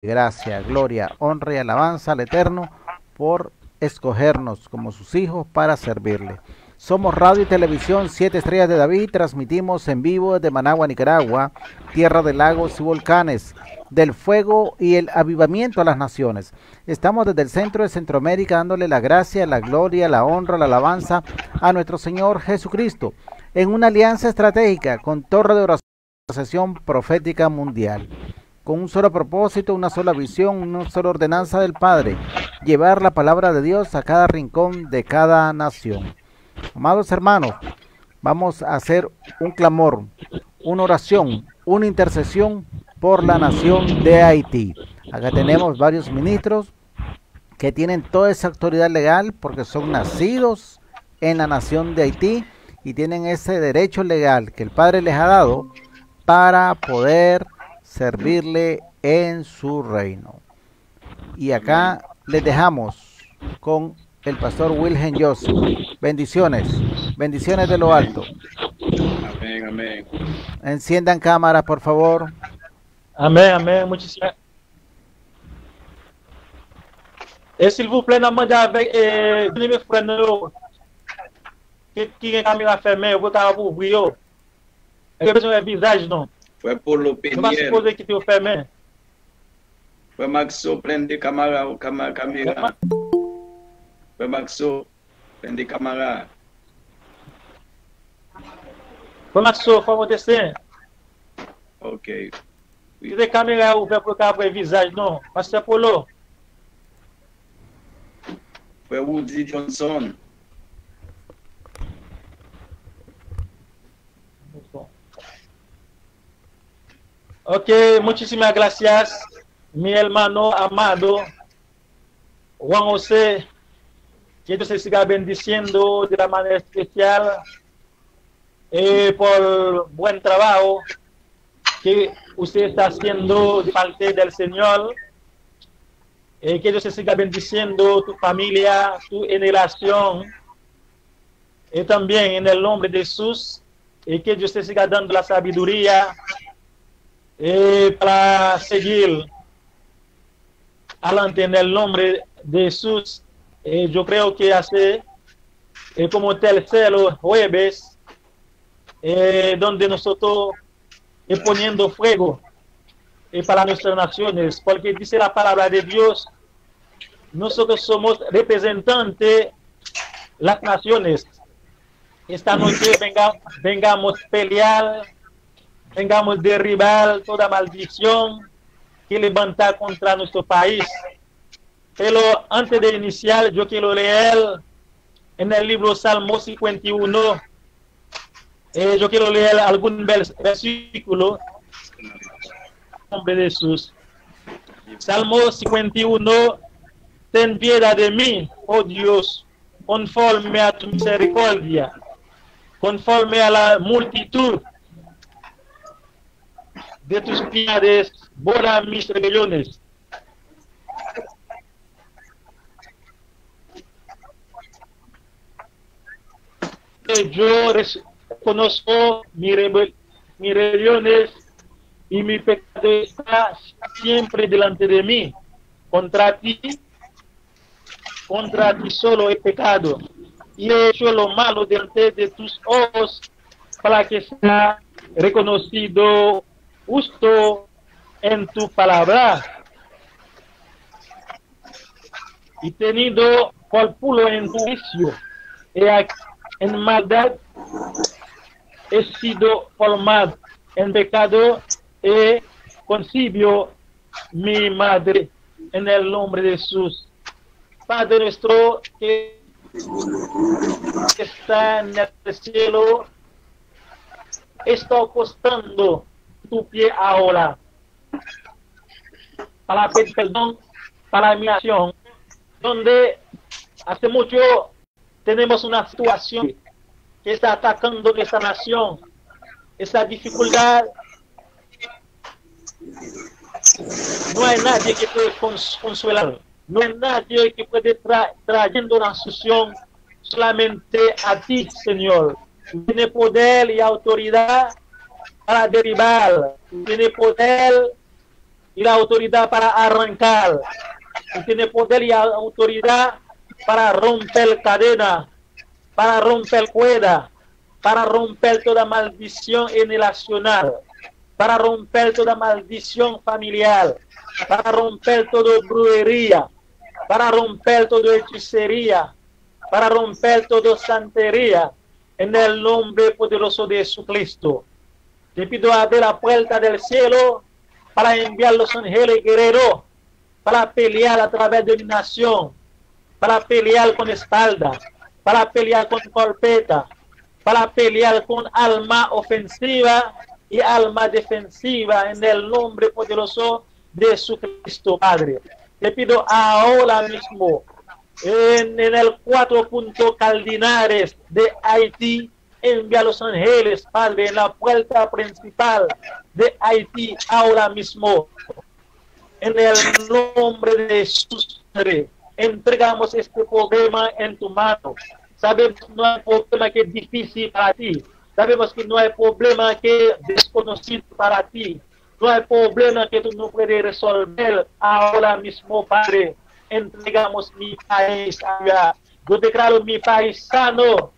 Gracia, gloria, honra y alabanza al Eterno por escogernos como sus hijos para servirle. Somos Radio y Televisión 7 Estrellas de David, transmitimos en vivo desde Managua, Nicaragua, tierra de lagos y volcanes, del fuego y el avivamiento a las naciones. Estamos desde el centro de Centroamérica dándole la gracia, la gloria, la honra, la alabanza a nuestro Señor Jesucristo, en una alianza estratégica con Torre de Oración Profética Mundial, con un solo propósito, una sola visión, una sola ordenanza del Padre: llevar la palabra de Dios a cada rincón de cada nación. Amados hermanos, vamos a hacer un clamor, una oración, una intercesión por la nación de Haití. Acá tenemos varios ministros que tienen toda esa autoridad legal porque son nacidos en la nación de Haití y tienen ese derecho legal que el Padre les ha dado para poder servirle en su reino. Y acá les dejamos con el pastor Wilhelm Joseph. Bendiciones, bendiciones de lo alto. Amén, amén. Enciendan cámaras, por favor. Amén, amén. Muchísimas. S'il vous plaît, demandez avec mes frères qui est caméra fermée, vous pouvez ouvrir. Est-ce que besoin de visage, non? Fue por lo Não vai peniel. supposer que tu fermé. Fue Maxo prende cámara. Fue Maxo prende cámara. Como é que sou? Como descer? Ok. Se tem câmera ouverte pour ver visage, non? Parce que pour l'eau. Fue Woody Johnson. Ok, muchísimas gracias, mi hermano amado Juan José. Que Dios se siga bendiciendo de la manera especial por buen trabajo que usted está haciendo de parte del Señor. Que Dios se siga bendiciendo tu familia, tu generación. Y también en el nombre de Jesús, que Dios te siga dando la sabiduría para seguir adelante en el nombre de Jesús. Yo creo que hace como tercer jueves, donde nosotros poniendo fuego para nuestras naciones, porque dice la palabra de Dios, nosotros somos representantes de las naciones. Esta noche vengamos a pelear, vengamos a derribar toda maldición que levanta contra nuestro país. Pero antes de iniciar, yo quiero leer en el libro Salmo 51, yo quiero leer algún versículo en nombre de Jesús. Salmo 51, ten piedad de mí, oh Dios, conforme a tu misericordia, conforme a la multitud de tus piedades, borra mis rebeliones. Yo reconozco mis rebeliones y mi pecado está siempre delante de mí. Contra ti solo he pecado y he hecho lo malo delante de tus ojos, para que sea reconocido justo en tu palabra y tenido por puro en tu juicio. En maldad he sido formado, en pecado concibió mi madre. En el nombre de Jesús. Padre nuestro que está en el cielo, está acostando tu pie ahora para pedir perdón para mi acción, donde hace mucho tenemos una situación que está atacando esta nación, esa dificultad. No hay nadie que puede consolar, no hay nadie que puede trayendo una solución, solamente a ti, Señor. Tiene poder y autoridad para derribar, tiene poder y la autoridad para arrancar. Tú tienes poder y autoridad para romper cadena, para romper cuerda, para romper toda maldición generacional, para romper toda maldición familiar, para romper toda brujería, para romper toda hechicería, para romper toda santería, en el nombre poderoso de Jesucristo. Te pido abrir la puerta del cielo para enviar los ángeles guerreros, para pelear a través de mi nación, para pelear con espalda, para pelear con corpeta, para pelear con alma ofensiva y alma defensiva, en el nombre poderoso de Jesucristo, Padre. Te pido ahora mismo, en el 4 puntos cardinales de Haití, envía a los ángeles, Padre, en la puerta principal de Haití ahora mismo. En el nombre de Jesús, Padre, entregamos este problema en tu mano. Sabemos que no hay problema que es difícil para ti. Sabemos que no hay problema que es desconocido para ti. No hay problema que tú no puedes resolver ahora mismo, Padre. Entregamos mi país allá. Yo declaro mi país sano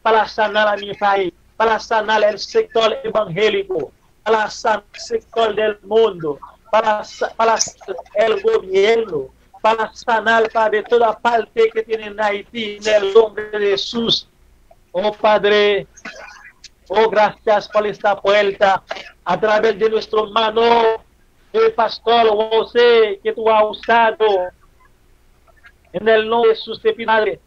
para sanar a mi país, para sanar el sector evangélico, para sanar el sector del mundo, para el gobierno, para sanar, Padre, toda parte que tiene en Haití, en el nombre de Jesús. Oh Padre, oh gracias por esta puerta, a través de nuestro mano, el pastor José, que tú has usado, en el nombre de Jesús, te pido, Padre,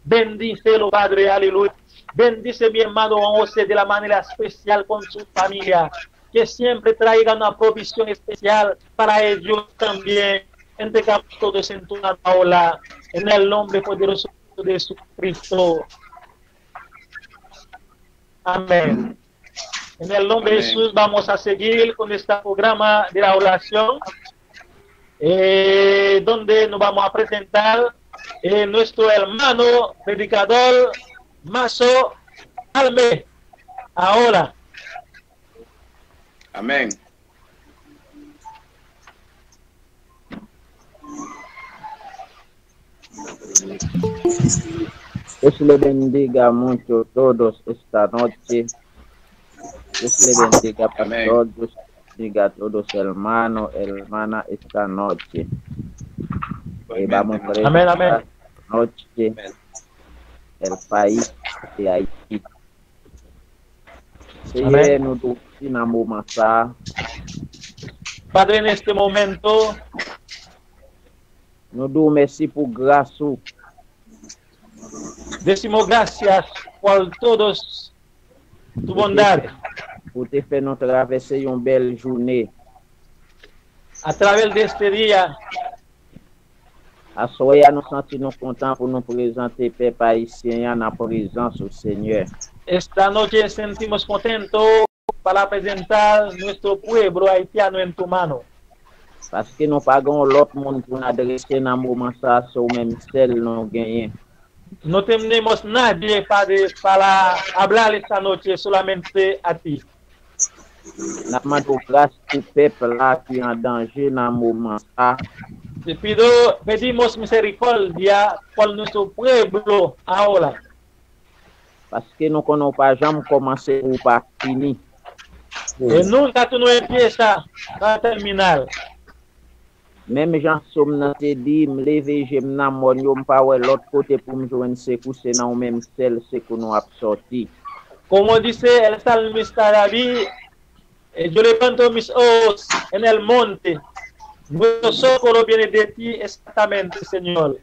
bendícelo, Padre, aleluya. Bendice mi hermano José de la manera especial con su familia, que siempre traiga una provisión especial para ellos también. Entregamos todos en tu ola, en el nombre poderoso de Jesucristo. Amén. En el nombre de Jesús vamos a seguir con este programa de la oración, donde nos vamos a presentar nuestro hermano predicador Mazo Alme. Ahora. Amén. Dios le bendiga mucho todos esta noche. Dios le bendiga, pastor. Dios bendiga a todos, hermanos, hermanas, esta noche. Y vamos a ver esta noche el país de Haití. Padre, en este momento, nous dou merci pour grâce. Decimos gracias por todos tu bondad. Pour te faire nous traverser une belle journée. A través de este día, à soya nous sentons contents pour nous présenter peuple haïtien en la présence du Seigneur. Esta noche sentimos contentos para presentar nuestro pueblo haitiano en tu mano. Parce que nous pagons l'autre monde pour nous adresser dans le moment ça, c'est au même seul nous gagnons. No tenemos nadie, Padre, para hablar esta noche, solamente a ti. Nous demandons grâce pour le peuple là qui est en danger dans le moment ça. Te pedimos misericordia por nuestro pueblo ahora. Parce que nous ne connaissons pas jamais commencer ou pas finir. Y nunca tú no empiezas a terminar. Même Jean Somme te dit, me lever, je me pas l'autre côté pour me joindre secours, c'est dans le même celle c'est que nous avons sorti. Como dice el salmista David, yo levanto mis ojos en el monte. Nuestro socorro viene de ti exactamente, Señor.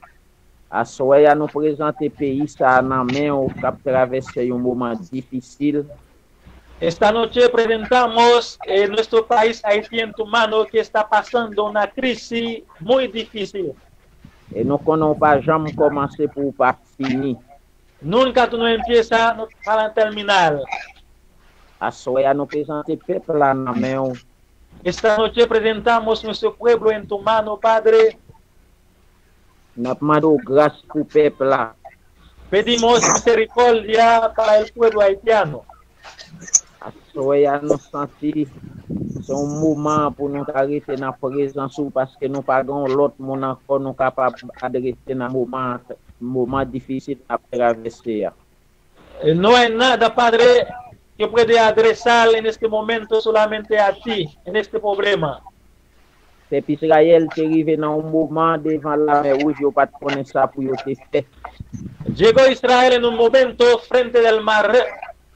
À soya nous présenter pays ça en main au cap traverser un moment difficile. Esta noche presentamos nuestro país Haití en tu mano, que está pasando una crisis muy difícil. Et nous ne connaissons pas jamais commencer pour pas finir. Nunca tú no empiezas para terminar. À soya nous présenter peuple en main. Esta noche presentamos nuestro pueblo en tu mano, Padre. Nous demandons grâce pour le peuple là. Pedimos misericordia para el pueblo haitiano. Assoya nous senti son moment pour nous arrêter dans la présence parce que nous pas l'autre monde encore nous capable d'adresser dans moment difficile à traverser. No hay nada, Padre, que puede adresar en este momento solamente a ti, en este problema. Peuple Israël est arrivé dans un moment devant la mer rouge, yo pas connaître ça pour yo te faire. Llegó Israel en un momento frente del mar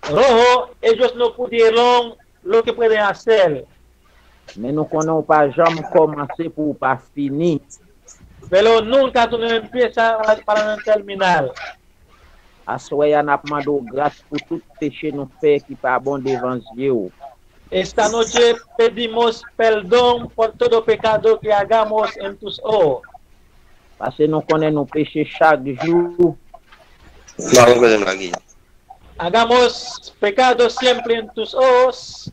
rojo, ellos no pudieron lo que pueden hacer. Mais nous connaissons pas jamais commencer pour pas finir. Pero nunca tú no empiezas para no terminar. Assoya n'a demandé grâce pour tout péché nous fait qui pas bon devant Dieu. Esta noche pedimos perdón por todo pecado que hagamos en tus ojos. Parce que nous connaissons nos péchés chaque jour. Hagamos pecado siempre en tus ojos.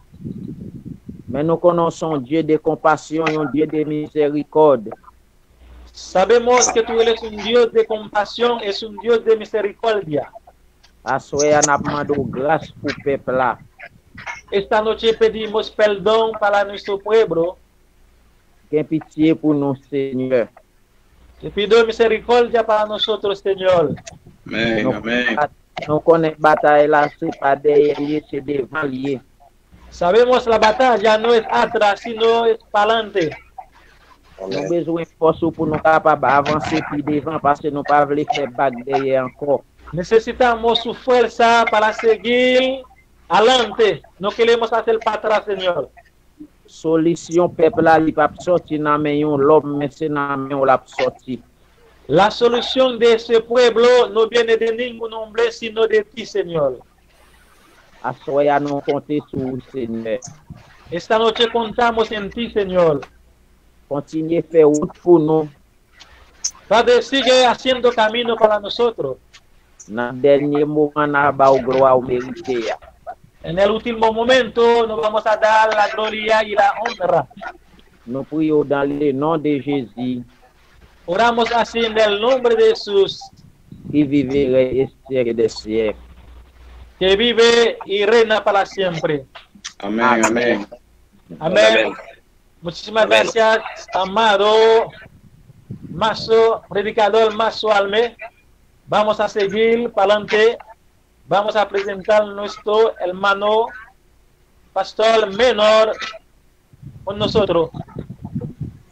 Mais nous connaissons Dieu de compassion, un Dieu de miséricorde. Sabemos que tú eres un Dios de compasión, es un Dios de misericordia. Assoya n'a demandé grâce pour peuple là. Esta noche pedimos perdón para nuestro pueblo. Qu'un pitié pour nous, Seigneur. Te pido misericordia para nosotros, Señor. Amén, amén. Nous connaissons bataille là, c'est pas derrière, c'est devant lié. Sabemos la batalla no es atrás, sino es para adelante. Nous avons besoin de force pour nous capables d'avancer plus devant parce que nous ne pouvons pas faire back derrière encore. Necesitamos su fuerza para seguir adelante. No queremos hacer para atrás, Señor. Solution peuple là, il pas sortir dans main l'homme, mais c'est dans main la sortir. La solución de ese pueblo no viene de ningún hombre, sino de ti, Señor. Assoya nous compter sur vous, Seigneur. Esta noche contamos en ti, Señor. Continuez à faire route pour nous. Padre, sigue haciendo camino para nosotros. Dans le dernier moment, nous avons gloire méritée. En el último momento nos vamos a dar la gloria y la honra. Nous prions dans le nom de Jésus, Oramos así en el nombre de Jesús, qui vivrait et siècle des siècles. que vive y reina para siempre. Amén, amén. Amén. Muchísimas gracias, amado Mazo, predicador Mazo Alme. Vamos a seguir para adelante. Vamos a presentar a nuestro hermano pastor menor con nosotros.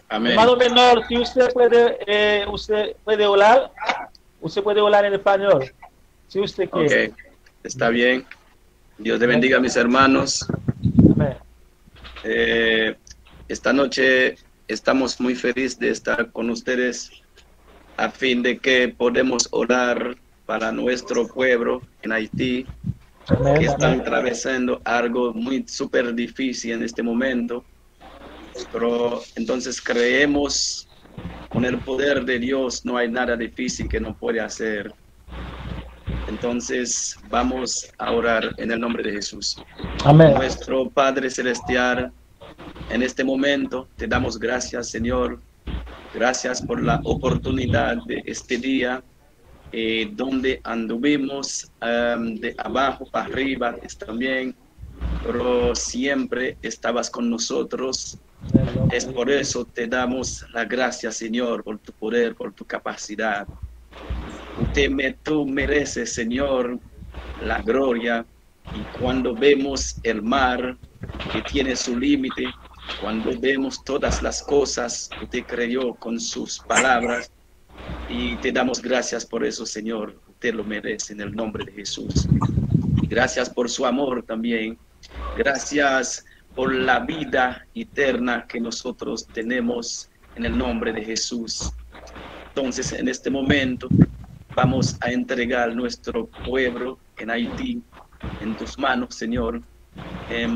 Amén. Hermano menor, si usted puede orar, usted puede orar en español, si usted quiere. Ok, está bien. Dios te bendiga, mis hermanos. Amén. Esta noche estamos muy felices de estar con ustedes a fin de que podamos orar para nuestro pueblo en Haití, Amén. que están Amén. atravesando algo muy súper difícil en este momento. Pero entonces creemos con el poder de Dios no hay nada difícil que no puede hacer. Entonces vamos a orar en el nombre de Jesús. Amén. Nuestro Padre Celestial, en este momento te damos gracias, Señor. Gracias por la oportunidad de este día, donde anduvimos de abajo para arriba también, pero siempre estabas con nosotros. Es por eso te damos la gracia, Señor, por tu poder, por tu capacidad. Tú mereces, Señor, la gloria. Y cuando vemos el mar que tiene su límite, cuando vemos todas las cosas que usted creó con sus palabras, y te damos gracias por eso, Señor. Usted lo merece en el nombre de Jesús. Y gracias por su amor también. Gracias por la vida eterna que nosotros tenemos en el nombre de Jesús. Entonces, en este momento, vamos a entregar nuestro pueblo en Haití en tus manos, Señor,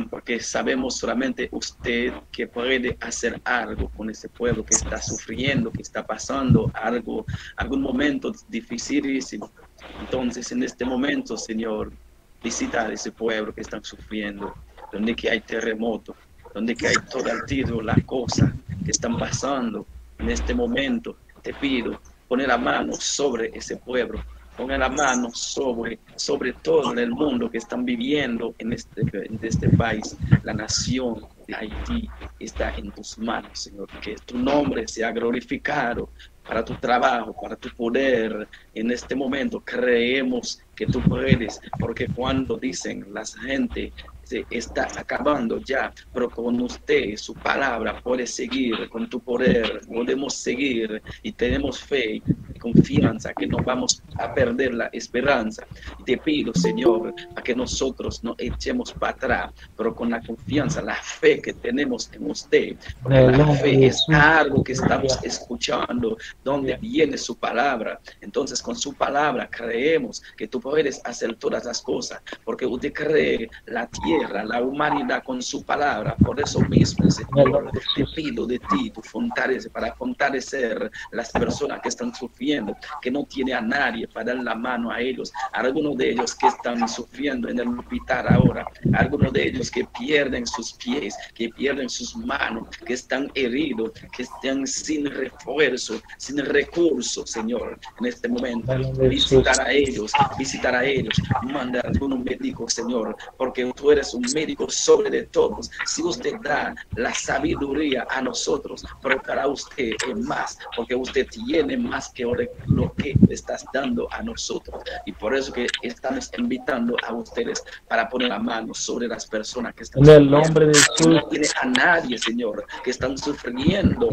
porque sabemos solamente usted que puede hacer algo con ese pueblo que está sufriendo, que está pasando algún momento dificilísimo. Entonces, en este momento, Señor, visita a ese pueblo que están sufriendo, donde que hay terremoto, donde que hay todo el tiro, las cosas que están pasando en este momento. Te pido, poner la mano sobre ese pueblo ponga la mano sobre todo en el mundo que están viviendo en este país. La nación de Haití está en tus manos, Señor. Que tu nombre sea glorificado para tu trabajo, para tu poder. En este momento creemos que tú puedes, porque cuando dicen la gente se está acabando ya, pero con usted, su palabra puede seguir, con tu poder podemos seguir y tenemos fe y confianza que no vamos a perder la esperanza. Y te pido, Señor, a que nosotros no echemos para atrás, pero con la confianza, la fe que tenemos en usted, porque la fe es algo que estamos escuchando, donde viene su palabra. Entonces, con su palabra creemos que tú puedes hacer todas las cosas, porque usted cree la tierra, la humanidad con su palabra. Por eso mismo, Señor, te pido de ti, tu fortaleza, para fortalecer las personas que están sufriendo, que no tiene a nadie para dar la mano a ellos. Algunos de ellos que están sufriendo en el hospital ahora, algunos de ellos que pierden sus pies, que pierden sus manos, que están heridos, que están sin refuerzo, sin recursos, Señor, en este momento. Visitar a ellos, manda a algunos médicos, Señor, porque tú eres un médico sobre de todos. Si usted da la sabiduría a nosotros, pero para usted es más, porque usted tiene más que lo que estás dando a nosotros. Y por eso que estamos invitando a ustedes para poner la mano sobre las personas que están en el nombre de Jesús. No tiene a nadie, Señor, que están sufriendo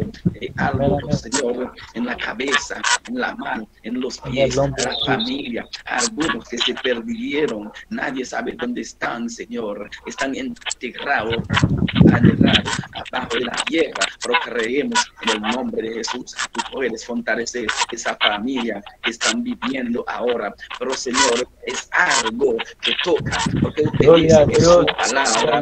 algo, Señor, en la cabeza, en la mano, en los pies, en la familia, algunos que se perdieron, nadie sabe dónde están, Señor, están enterrados abajo de la tierra, pero creemos en el nombre de Jesús. Tú puedes fortalecer esa familia que están viviendo ahora, pero Señor, es algo que toca, porque usted dice que su palabra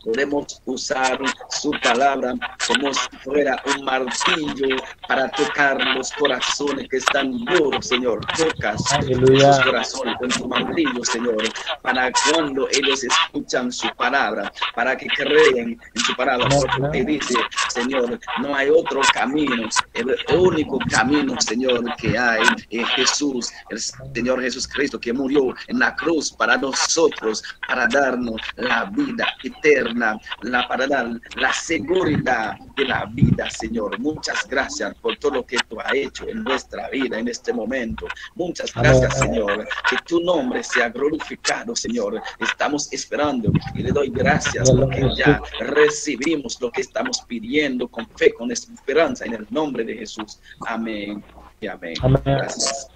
podemos usar su palabra como si fuera un martillo para tocar los corazones que están duros, Señor. Tocas esos corazones con tu martillo, Señor, para cuando ellos escuchan su palabra, para que creen en su palabra, porque te dice, Señor, no hay otro camino, el único camino, Señor, que hay es Jesús, el Señor Jesucristo, que murió en la cruz para nosotros, para darnos la vida eterna, para dar la seguridad de la vida, Señor. Muchas gracias por todo lo que tú has hecho en nuestra vida en este momento. Muchas gracias, Señor, que tu nombre sea glorificado, Señor. Estamos esperando y le doy gracias porque ya recibimos lo que estamos pidiendo con fe, con esperanza, en el nombre de Jesús. Amén y amén. Gracias.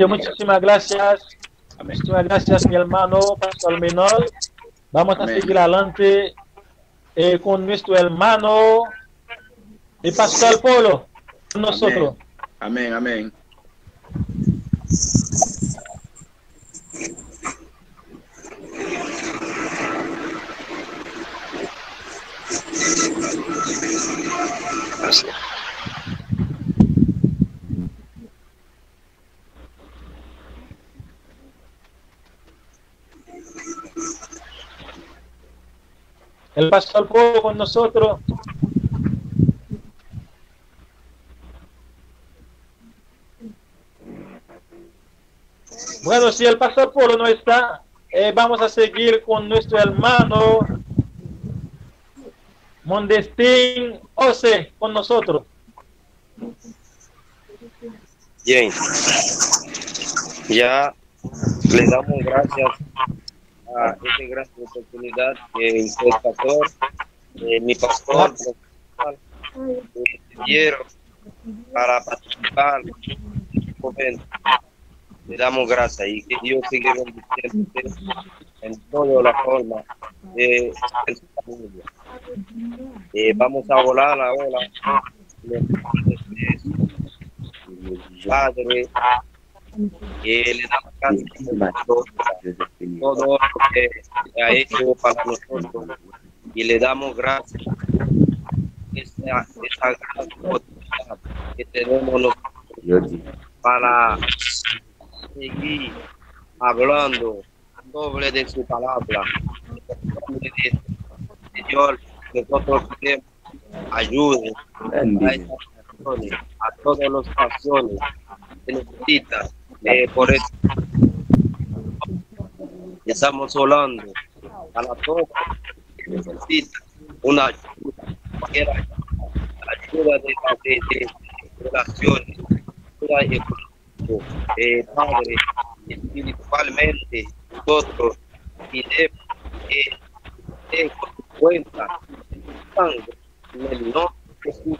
Muchísimas gracias. Amén. Muchísimas gracias, mi hermano Pastor Menor. Vamos a seguir adelante con nuestro hermano el Pastor Polo, con nosotros. Amén, amén. Gracias. El Pastor Polo con nosotros. Bueno, si el Pastor Polo no está, vamos a seguir con nuestro hermano Mondestín Ose con nosotros. Bien, ya le damos gracias a esta gran oportunidad que el pastor, mi pastor, dieron para participar en este momento. Le damos gracias y que Dios siga bendiciendo en toda la forma de su familia. Vamos a volar ahora. Padre, le damos gracias por todo lo que ha hecho para nosotros y le damos gracias esa gran oportunidad que tenemos nosotros para seguir hablando sobre de su palabra. Señor, nosotros queremos ayude a esas personas, a todas las naciones que necesitan por eso estamos hablando a la todos que necesita una ayuda de relaciones, ayuda económica, Padre, espiritualmente, nosotros y de cuenta sangre en el nombre de Jesús.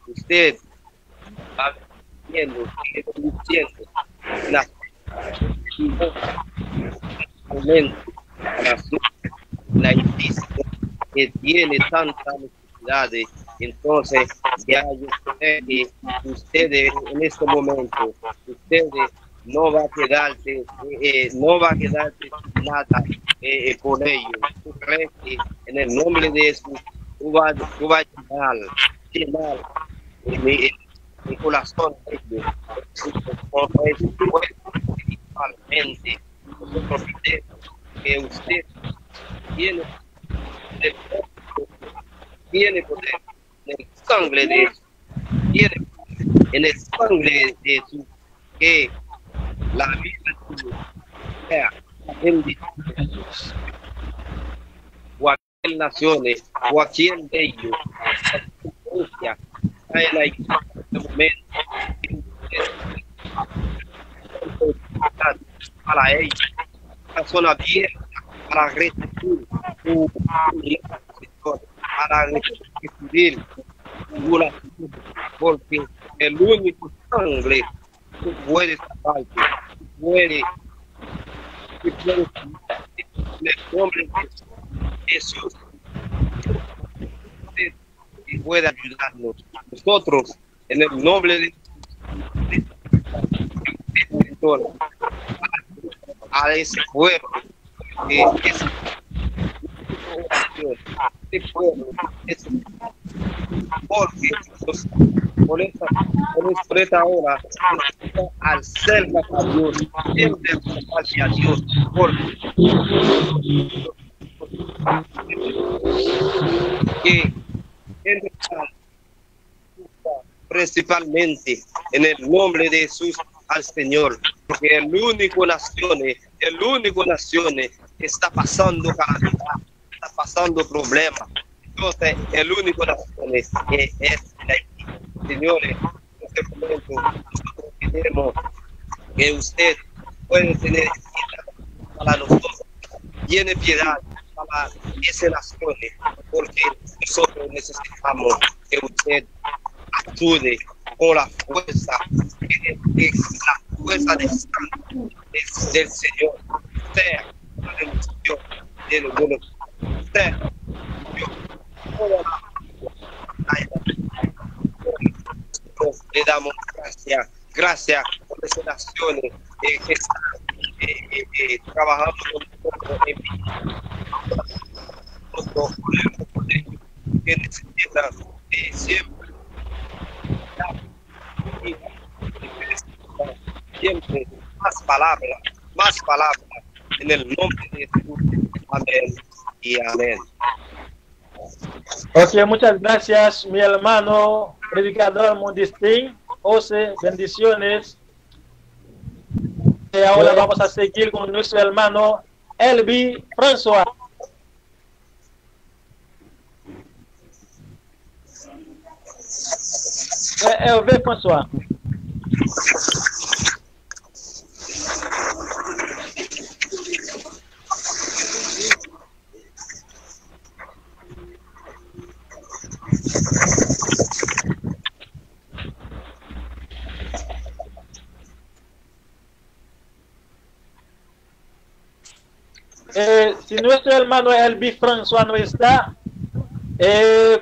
Usted está viendo, sigue conduciendo la la iglesia que tiene tantas necesidades. Entonces, ya yo sé que ustedes en este momento, ustedes no va a quedarse, nada por ellos. Tú crees que en el nombre de Jesús tú vas a llenar mi corazón de ellos. Principalmente, nosotros queremos que usted tiene poder en el sangre de Jesús, tiene poder en el sangre de Jesús, que la vida tuya sea bendita. Cualquier naciones, cualquier de ellos, en la iglesia, en el momento, para ellos, una zona abierta para recibir para recibir porque el único sangre que puede salvarte, puede en el nombre de Jesús y puede ayudarnos nosotros en el nombre de a ese pueblo que es porque por esta hora al ser a Dios siempre hacia Dios porque que principalmente en el nombre de Jesús al Señor, porque el único nación que está pasando calamidad, está pasando problemas. Entonces, el único nación que es Haití. Señores, en este momento nosotros queremos que usted puede tener piedad para nosotros, tiene piedad para esa nación, porque nosotros necesitamos que usted ayude con la fuerza del Señor, sea la bendición del mundo, sea le damos gracias por esas naciones que están trabajando con nosotros que necesitan siempre más palabras en el nombre de Jesús. Amén y amén. Ok, muchas gracias, mi hermano predicador Mundistín. José, bendiciones. Y ahora vamos a seguir con nuestro hermano Elvi François. Elvi François. Si nuestro hermano Elvi François no está,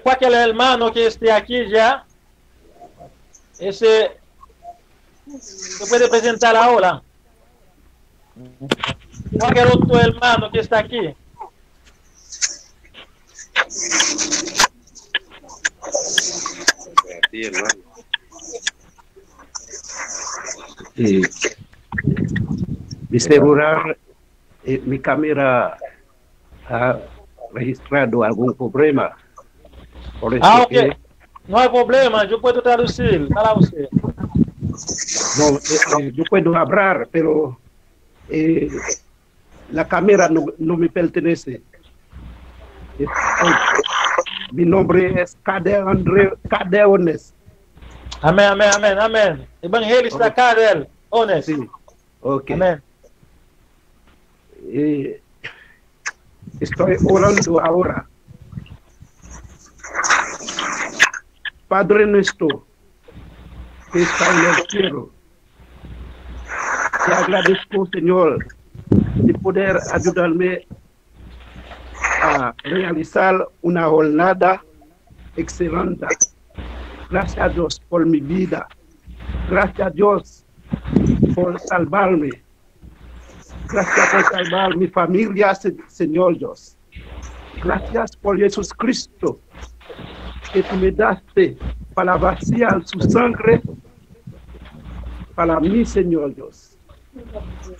cualquier hermano que esté aquí ya, se puede presentar ahora. Cualquier otro hermano que está aquí. Asegurar mi cámara ha registrado algún problema. Por eso ok. No hay problema, yo puedo traducir para usted. No, yo puedo hablar, pero la cámara no me pertenece. Mi nombre es Cadeones. Amén. Evangelista Cadel Ones. Sí, ok. Amén. Estoy orando ahora. Padre nuestro, que está en el cielo, te agradezco, Señor, de poder ayudarme a realizar una jornada excelente. Gracias a Dios por mi vida. Gracias a Dios por salvarme. Gracias por salvar mi familia, Señor Dios. Gracias por Jesús Cristo, que tú me daste para vaciar su sangre para mí, Señor Dios.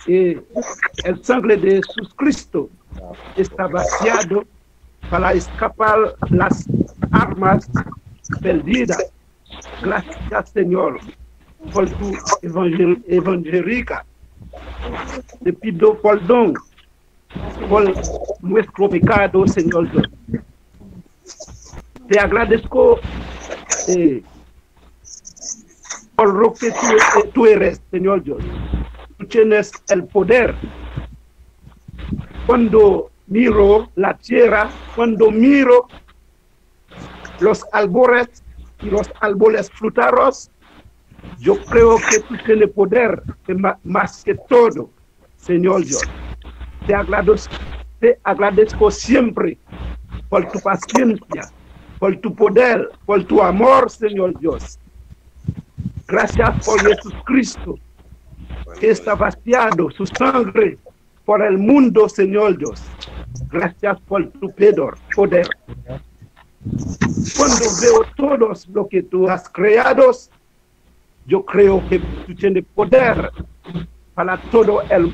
Y el sangre de Jesús Cristo está vaciado para escapar las armas perdidas. Gracias, Señor, por tu evangélica. Te pido perdón por nuestro pecado, Señor Dios. Te agradezco por lo que tú eres, Señor Dios. Tú tienes el poder. Cuando miro la tierra, cuando miro los árboles y los árboles frutales, yo creo que tú tienes poder más que todo, Señor Dios. Te agradezco siempre por tu paciencia, por tu poder, por tu amor, Señor Dios. Gracias por Jesús Cristo, que está vaciado su sangre por el mundo, Señor Dios. Gracias por tu poder. Cuando veo todo lo que tú has creado, yo creo que tú tienes poder para todo el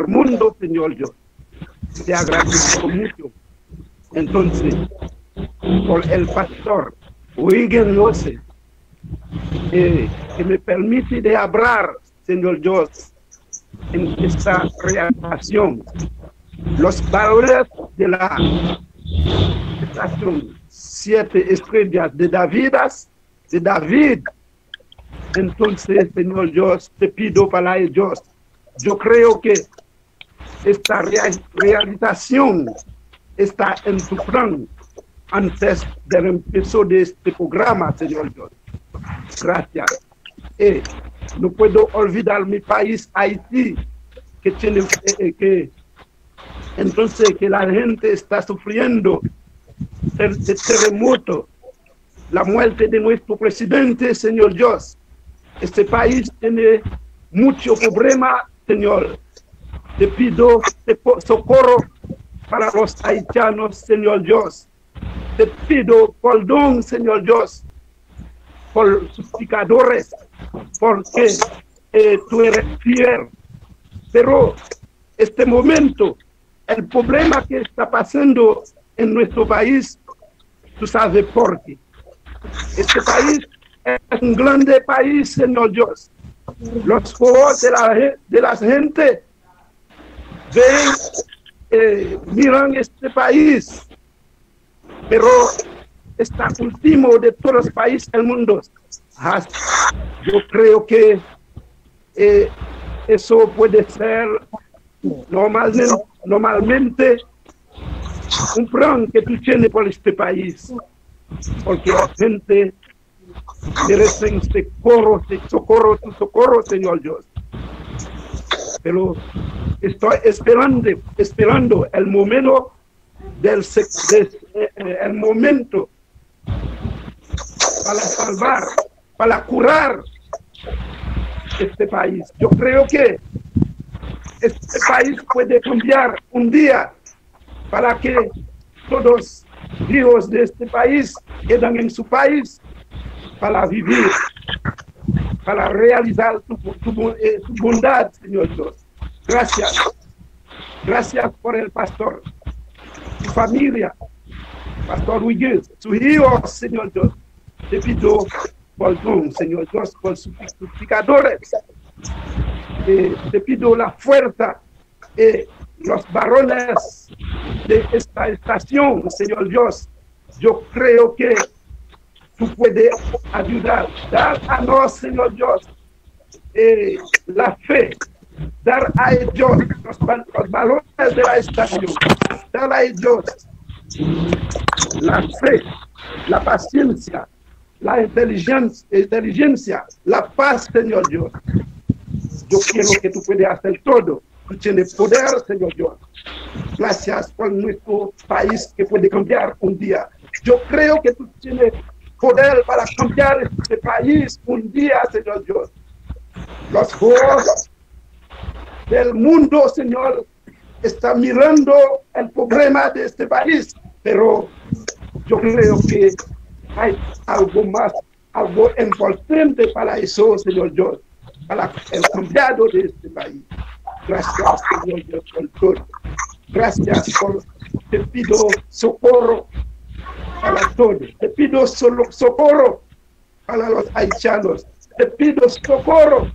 mundo, Señor Dios. Te agradezco mucho. Entonces, por el pastor William Joseph, que me permite de hablar, Señor Dios, en esta reacción. Los valores de la estación 7 estrellas de David. Entonces, Señor Dios, te pido para ellos. Yo creo que esta realización está en tu plan antes del empiezo de este programa, Señor Dios. Gracias. No puedo olvidar mi país, Haití, que tiene entonces que la gente está sufriendo el terremoto, la muerte de nuestro presidente, Señor Dios. Este país tiene mucho problema, Señor. Te pido socorro para los haitianos, Señor Dios. Te pido perdón, Señor Dios, por sus pecadores, porque tú eres fiel. Pero este momento, el problema que está pasando en nuestro país, tú sabes por qué. Este país es un grande país, Señor Dios. Los ojos de la gente ven, miran este país, pero está último de todos los países del mundo. Yo creo que eso puede ser normalmente un plan que tú tienes por este país, porque la gente merece socorro, Señor Dios. Pero estoy esperando el momento el momento para salvar, para curar este país. Yo creo que este país puede cambiar un día para que todos los hijos de este país quedan en su país para vivir, para realizar tu bondad, Señor Dios. Gracias. Gracias por el pastor, su familia, Pastor Williams, sus hijos, Señor Dios. Te pido perdón, Señor Dios, por sus pecadores. Te pido la fuerza los varones de esta estación, Señor Dios. Yo creo que tú puedes ayudar, dar a nosotros, Señor Dios, la fe, dar a ellos los valores de la estación, dar a ellos la fe, la paciencia, la inteligencia, la paz, Señor Dios. Yo quiero que tú puedas hacer todo. Tú tienes poder, Señor Dios. Gracias por nuestro país que puede cambiar un día. Yo creo que tú tienes poder para cambiar este país un día, Señor Dios. Los jóvenes del mundo, Señor, están mirando el problema de este país, pero yo creo que hay algo más, algo importante para eso, Señor Dios, para el cambiado de este país. Gracias, Señor Dios, por todo. Gracias por, te pido socorro para todos. Te pido solo socorro para los haitianos. Te pido socorro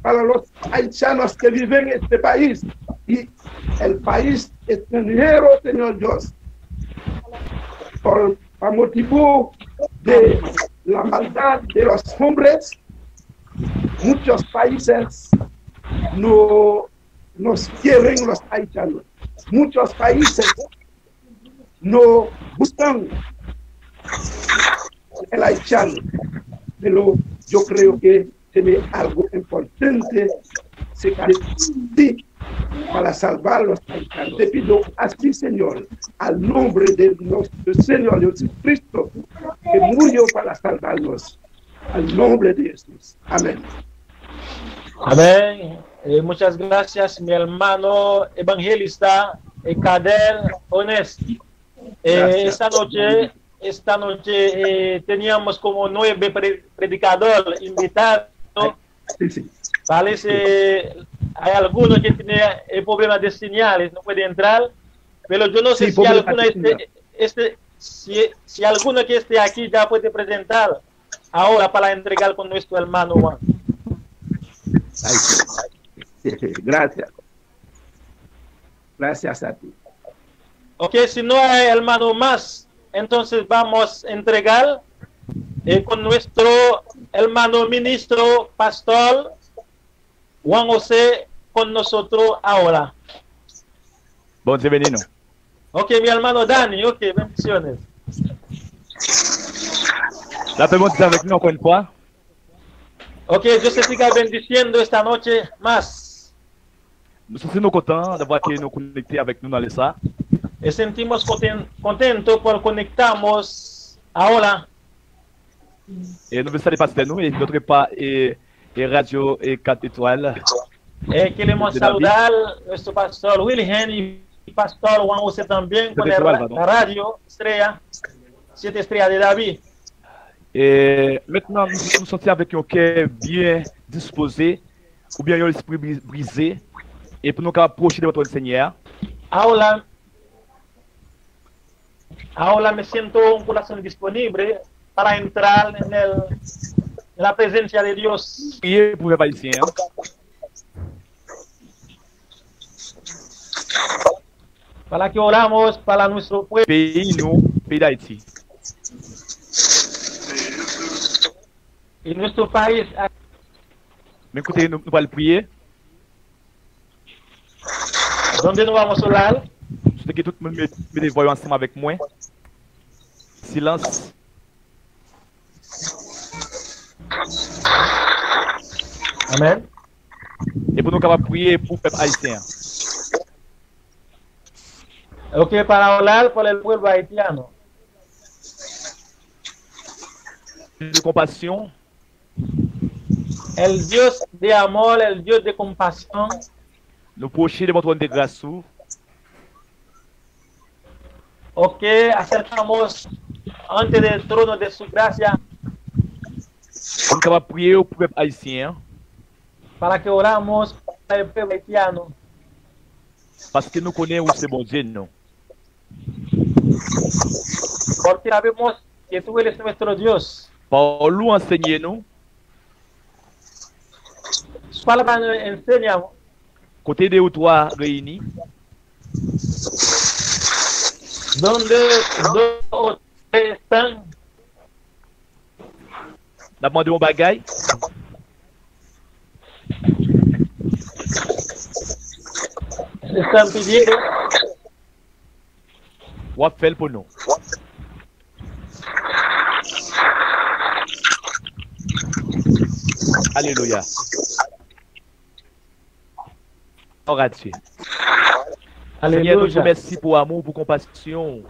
para los haitianos que viven en este país y el país extranjero, Señor Dios. Por motivo de la maldad de los hombres, muchos países no nos quieren los haitianos. Muchos países no buscan el haitiano, pero yo creo que tiene algo importante para salvar los haitianos. Te pido así, Señor, al nombre de nuestro Señor Jesucristo, que murió para salvarnos. Al nombre de Jesús. Amén. Amén. Muchas gracias, mi hermano evangelista Cadel Honest. Esta noche teníamos como 9 predicadores invitados. Sí. Parece hay algunos que tienen problemas de señales, no puede entrar, pero yo no sé si alguno si alguno que esté aquí ya puede presentar ahora para entregar con nuestro hermano Juan. Gracias. Gracias a ti. Ok, si no hay hermano más, entonces vamos a entregar con nuestro hermano ministro, pastor Juan José, con nosotros ahora. Bon Dieu béni nous. Ok, mi hermano Dani, ok, bendiciones. La paix monte avec nous encore une fois. Ok, Dios te siga bendiciendo esta noche más. Nous sommes contents d'avoir été nous connectés avec nous dans les ça. Sentimos contentos por conectarnos ahora. Et nous saluons pasteur nous et notre part et Radio 4 étoiles. Queremos saludar nuestro pastor Wilhelm y pastor Juan José también con la radio Estrella, 7 estrellas de David. Et maintenant, nous nous sentons avec un cœur bien disposé, ou bien un esprit brisé, et pour nous approcher de votre Seigneur. Ahora me siento un corazón disponible para entrar en la presencia de Dios. Priez pour les Haïtiens. Para que oramos para nuestro pueblo. Pays d'Haïti. Y nuestro país. Mais écoutez, nous allons prier. ¿Dónde nos vamos a orar? Je veux que tout le monde me voie ensemble avec moi. Silence. Amen. Et pour nous capables prier pour le peuple haïtien. Ok, para orar por el pueblo haitiano. De compassion. El Dios de amor, el Dios de compasión. Nous procher de votre de grâce. Ok, acercamos ante del trono de su gracia. Nous capables prier pour le peuple haïtien. Para que oramos para el pueblo haitiano. Parce que nous connaissons où c'est bon Dieu, non? Porque sabemos que tú eres nuestro Dios. Parole ou enseignez-nous. Sua palavra ensina Côté deux ou trois réunis. donde dos o tres están. N'a demandé un bagay. Están pidiendo. Ou a fait pour nous. Alléluia. Gloire à Dieu. Seigneur, nous te Aleluya. remercie pour amour, pour compassion.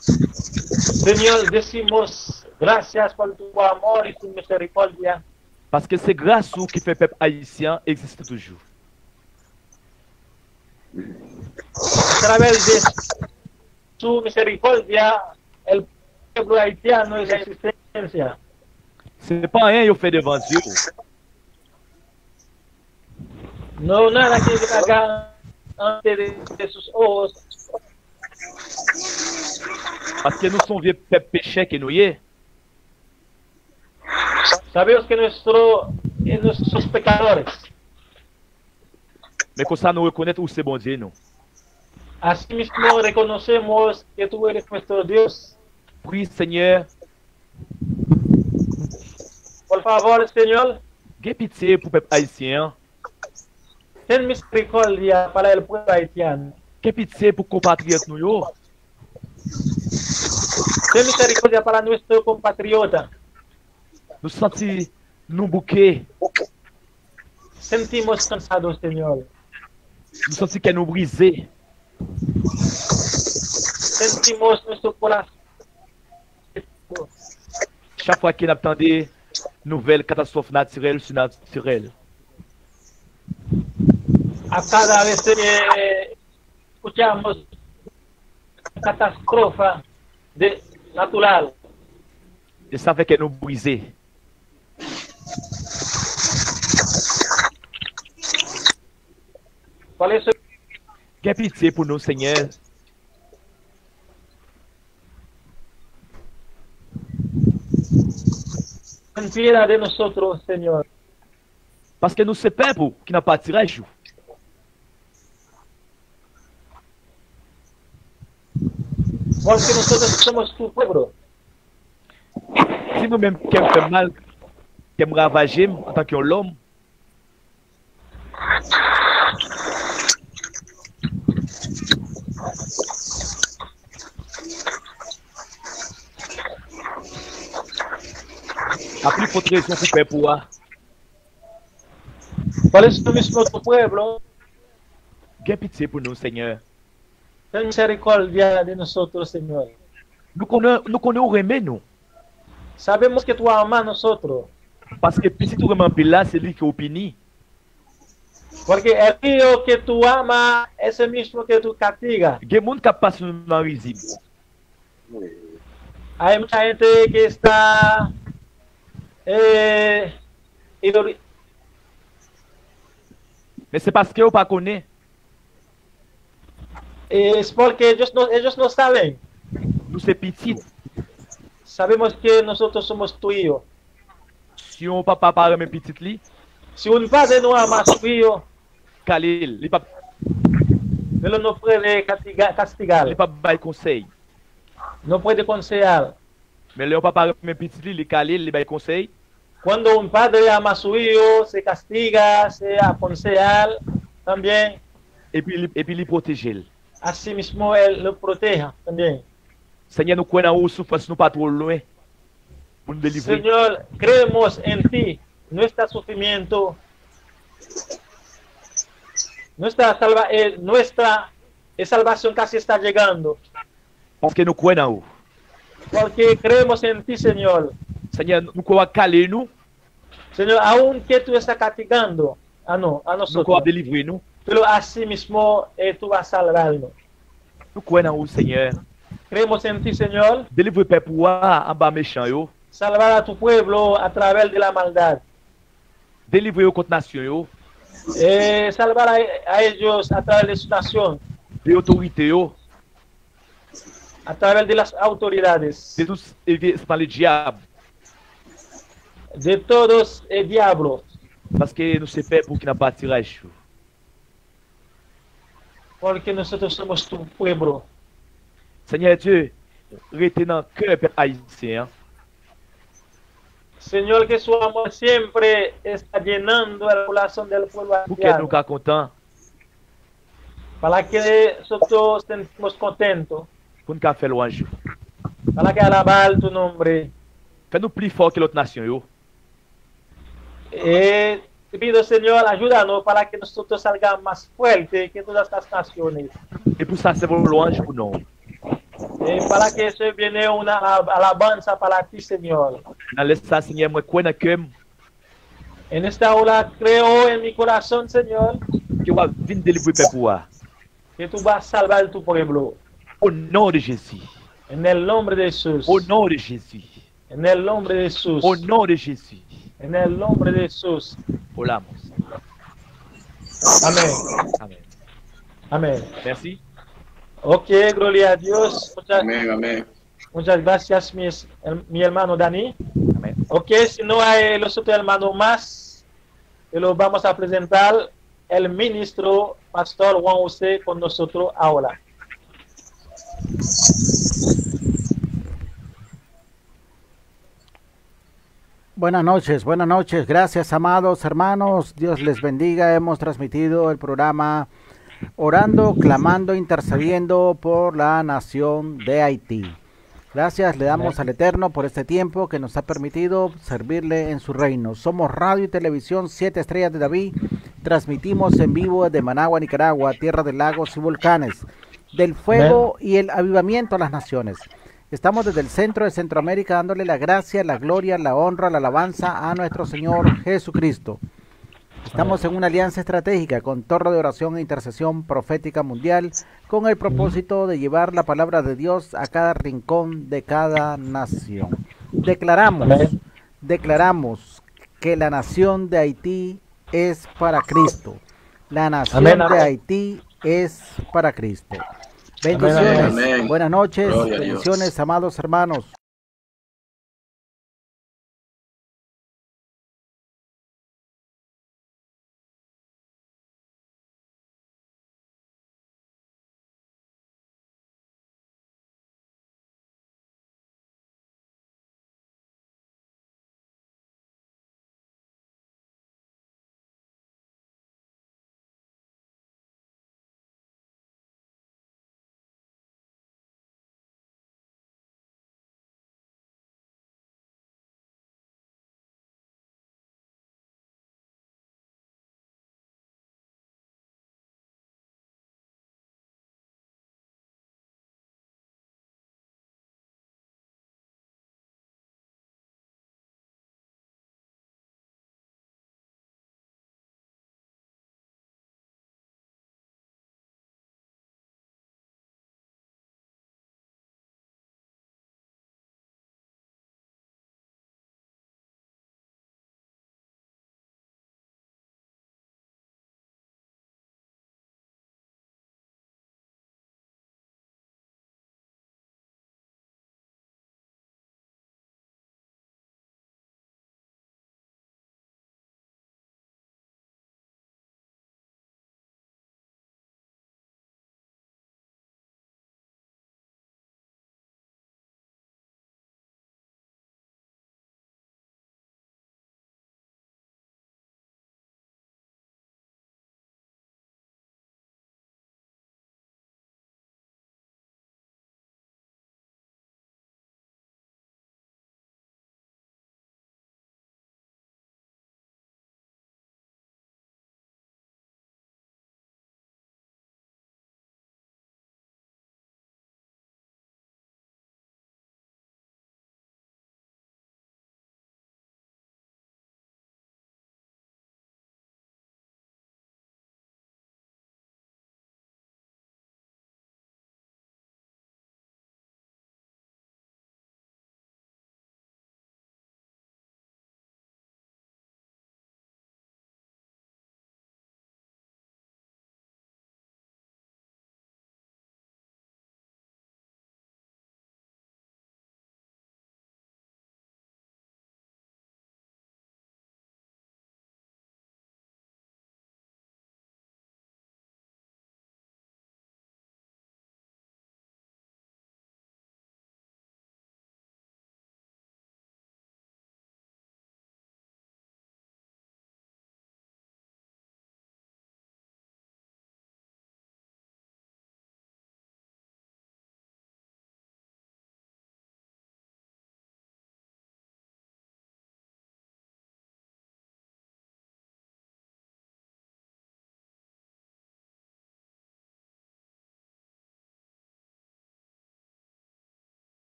Señor, decimos gracias por tu amor y tu misericordia. Parce que c'est grâce à vous qui fait peuple haïtien existe toujours. A través de su misericordia, el pueblo haitiano es existencia. C'est pas rien yo fait devant Dieu. No nada que haga ante de sus ojos, Parce que nous sommes vieux peuple péché que nous y est. sabemos que nuestros pecadores. Mais comme ça nous reconnaître où c'est bon Dieu nous. Asimismo reconocemos que tú eres nuestro Dios. Prie Seigneur, Por favor, Señor, aie pitié pour peuple haïtien. ten misericordia para el pueblo haitiano. Aie pitié pour compatriotes nous yo. Ten misericordia para nuestro compatriota. Nous sentis nous bouquer. Sentimos cansados, Señor. Nous sentis qu'elle nous brisé. Sentimos nuestro corazón. Chaque fois qu'il attendait nouvelle catastrophe naturelle, surnaturelle. A cada vez que escuchamos catástrofe natural, Et ça fait qu'elle nous brisé. por eso Aie pitié pour nous, Seigneur. ten piedad de nosotros, Señor. Parce que nous c'est peuple qui n'a pas tiré jour. Porque nosotros somos tu pueblo. Si nous-mêmes qui aiment fait mal, qui aiment ravager en tant qu'homme, a plus forte raison pour faire pour moi. Por eso mismo tu pueblo, Aie pitié pour nous, Seigneur. ten misericordia de nosotros, Señor. Nous connaissons remet nous. Sabemos que tú amas a nosotros, Parce que si tu remets pile là, c'est lui qui opine. porque el río que tú amas es el mismo que tú castigas. Il y a des gens qui passent dans risible. Hay mucha gente que está Mais c'est parce que vous ne connaissez es porque ellos no saben. nous c'est petit. Sabemos que nosotros somos tu hijo. Si on papa parle même petit li, Si un padre no ama a su hijo, Khalil, il pas él no puede castigar, pas bail conseil. no puede aconsejar. Mais le papa même petit li, Khalil, il bail conseil. Cuando un padre ama a su hijo, se castiga, se aconseja también. Et puis il protège. Así mismo él lo proteja también. Seigneur, nous connaissons où souffrance nous pas trop loin pour nous délivrer. Señor, creemos en ti. Nuestro sufrimiento, nuestra salvación casi está llegando. Parce que nous connaissons où. Porque creemos en ti, Señor. Seigneur, nous croyons caler nous, Señor, aunque tú estás castigando a nous nosotros, croyons délivrer nous. pero así mismo tú vas a salvarnos. Nous connaissons où, Seigneur. Creemos en ti, Señor. Délivrer peuple en bas méchant yo. Salvar a tu pueblo a través de la maldad. Délivrer yo contre nation yo. Salvar a ellos a través de su nación. De autorité yo. a través de las autoridades, de tous par le diable, de todos el diablo, parce que nous sommes faits pour qu'il n'a pas tirage. porque nosotros somos tu pueblo. Seigneur Dieu, restez dans le cœur peuple haïtien. Señor, que su amor siempre está llenando el corazón del pueblo Pour que nous haitiano, soyons contents, para que nosotros estemos contentos, pour nous faire louange. para que alabar tu nombre. Fais-nous plus fort que l'autre nation. Yo. Te pido, Señor, ayúdanos para que nosotros salgamos más fuertes que todas las naciones. Et pour ça, c'est vos louanges pour nous. Para que eso viene una alabanza para ti, Señor. Dans l'espace, Seigneur, moi, crois dans le cœur En esta hora creo en mi corazón, Señor, que va venir délivrer peuple pour moi. que tú vas a salvar tu pueblo. Au nom de Jésus. En el nombre de Jesús. Au nom de Jésus. En el nombre de Jesús. Au nom de Jésus. En el nombre de Jesús. Oramos. Amén. Amen. Amén. Merci. Ok, gloria a Dios. Amén, amén. Muchas gracias, mi hermano Dani. Amen. Ok, si no hay los otros hermanos más, lo vamos a presentar el ministro Pastor Juan José con nosotros ahora. Buenas noches. Gracias, amados hermanos. Dios les bendiga. Hemos transmitido el programa Orando, Clamando, Intercediendo por la Nación de Haití. Gracias le damos al Eterno por este tiempo que nos ha permitido servirle en su reino. Somos Radio y Televisión 7 Estrellas de David. Transmitimos en vivo desde Managua, Nicaragua, tierra de lagos y volcanes, del fuego y el avivamiento a las naciones. Estamos desde el centro de Centroamérica dándole la gracia, la gloria, la honra, la alabanza a nuestro Señor Jesucristo. Estamos en una alianza estratégica con Torre de Oración e Intercesión Profética Mundial con el propósito de llevar la palabra de Dios a cada rincón de cada nación. Declaramos que la nación de Haití es para Cristo. La nación de Haití es para Cristo. Bendiciones, Amén. buenas noches, Gloria a bendiciones, Dios. amados hermanos.